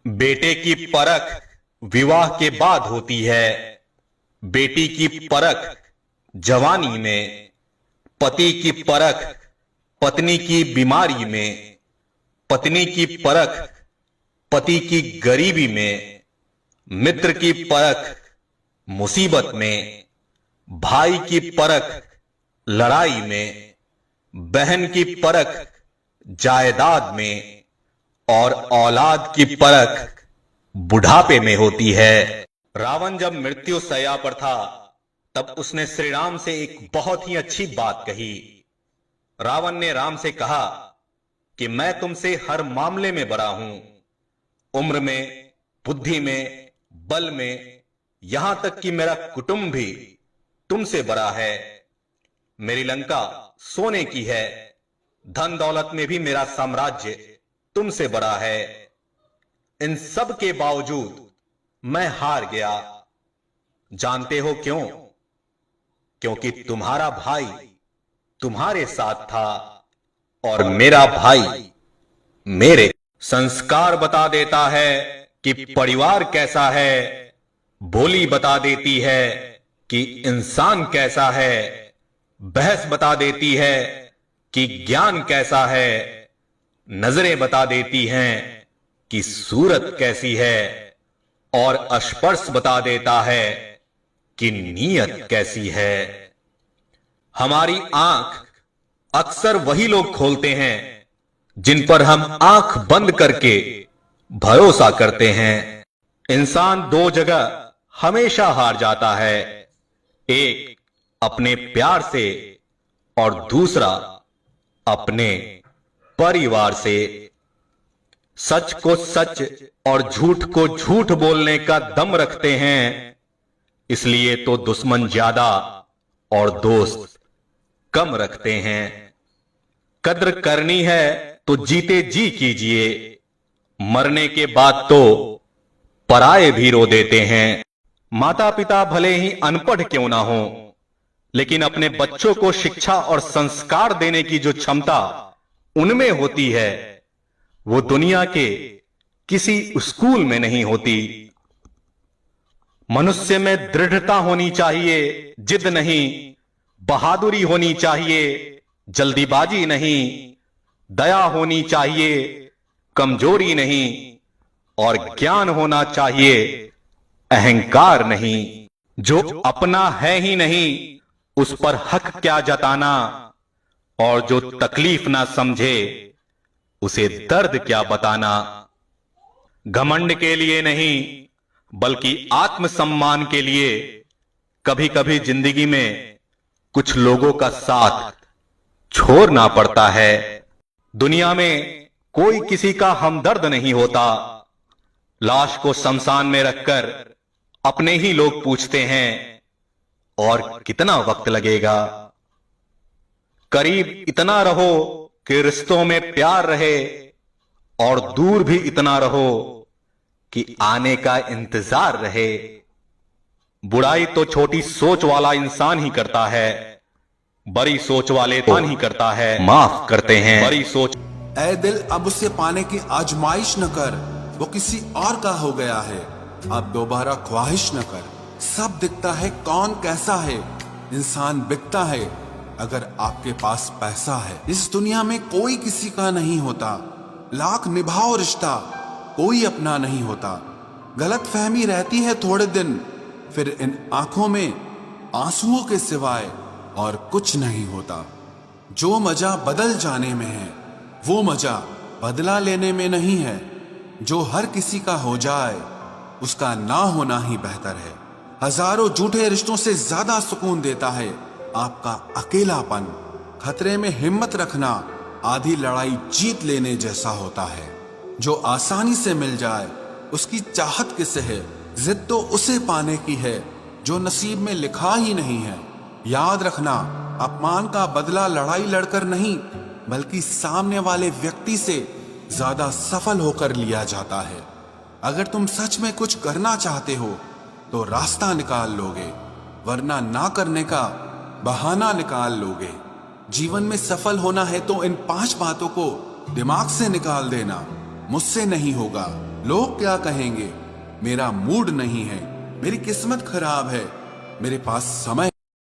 बेटे की परख विवाह के बाद होती है। बेटी की परख जवानी में, पति की परख पत्नी की बीमारी में, पत्नी की परख पति की गरीबी में, मित्र की परख मुसीबत में, भाई की परख लड़ाई में, बहन की परख जायदाद में और औलाद की परख बुढ़ापे में होती है। रावण जब मृत्यु शैया पर था तब उसने श्री राम से एक बहुत ही अच्छी बात कही। रावण ने राम से कहा कि मैं तुमसे हर मामले में बड़ा हूं, उम्र में, बुद्धि में, बल में, यहां तक कि मेरा कुटुंब भी तुमसे बड़ा है। मेरी लंका सोने की है, धन दौलत में भी मेरा साम्राज्य तुमसे बड़ा है। इन सब के बावजूद मैं हार गया। जानते हो क्यों? क्योंकि तुम्हारा भाई तुम्हारे साथ था और मेरा भाई मेरे। संस्कार बता देता है कि परिवार कैसा है, बोली बता देती है कि इंसान कैसा है, बहस बता देती है कि ज्ञान कैसा है, नजरें बता देती हैं कि सूरत कैसी है और स्पर्श बता देता है कि नीयत कैसी है। हमारी आंख अक्सर वही लोग खोलते हैं जिन पर हम आंख बंद करके भरोसा करते हैं। इंसान दो जगह हमेशा हार जाता है, एक अपने प्यार से और दूसरा अपने परिवार से। सच को सच और झूठ को झूठ बोलने का दम रखते हैं, इसलिए तो दुश्मन ज्यादा और दोस्त कम रखते हैं। कद्र करनी है तो जीते जी कीजिए, मरने के बाद तो पराए भी रो देते हैं। माता पिता भले ही अनपढ़ क्यों ना हो, लेकिन अपने बच्चों को शिक्षा और संस्कार देने की जो क्षमता उनमें होती है वो दुनिया के किसी स्कूल में नहीं होती। मनुष्य में दृढ़ता होनी चाहिए, जिद नहीं, बहादुरी होनी चाहिए, जल्दीबाजी नहीं, दया होनी चाहिए, कमजोरी नहीं, और ज्ञान होना चाहिए, अहंकार नहीं। जो अपना है ही नहीं उस पर हक क्या जताना, और जो तकलीफ ना समझे उसे दर्द क्या बताना। घमंड के लिए नहीं बल्कि आत्मसम्मान के लिए कभी कभी जिंदगी में कुछ लोगों का साथ छोड़ना पड़ता है। दुनिया में कोई किसी का हमदर्द नहीं होता। लाश को शमशान में रखकर अपने ही लोग पूछते हैं और कितना वक्त लगेगा। करीब इतना रहो कि रिश्तों में प्यार रहे और दूर भी इतना रहो कि आने का इंतजार रहे। बुराई तो छोटी सोच वाला इंसान ही करता है, बड़ी सोच वाले तो ही करता है, माफ करते हैं। बड़ी सोच। ऐ दिल अब उसे पाने की आजमाइश न कर, वो किसी और का हो गया है, अब दोबारा ख्वाहिश न कर। सब दिखता है कौन कैसा है, इंसान बिकता है अगर आपके पास पैसा है। इस दुनिया में कोई किसी का नहीं होता, लाख निभाओ रिश्ता कोई अपना नहीं होता। गलत फहमी रहती है थोड़े दिन, फिर इन आंखों में आंसुओं के सिवाय और कुछ नहीं होता। जो मजा बदल जाने में है वो मजा बदला लेने में नहीं है। जो हर किसी का हो जाए उसका ना होना ही बेहतर है। हजारों झूठे रिश्तों से ज्यादा सुकून देता है आपका अकेलापन। खतरे में हिम्मत रखना आधी लड़ाई जीत लेने जैसा होता है। जो आसानी से मिल जाए उसकी चाहत किसे है, जिद तो उसे पाने की है जो नसीब में लिखा ही नहीं है। याद रखना, अपमान का बदला लड़ाई लड़कर नहीं बल्कि सामने वाले व्यक्ति से ज्यादा सफल होकर लिया जाता है। अगर तुम सच में कुछ करना चाहते हो तो रास्ता निकाल लोगे, वरना ना करने का बहाना निकाल लोगे। जीवन में सफल होना है तो इन 5 बातों को दिमाग से निकाल देना। मुझसे नहीं होगा, लोग क्या कहेंगे, मेरा मूड नहीं है, मेरी किस्मत खराब है, मेरे पास समय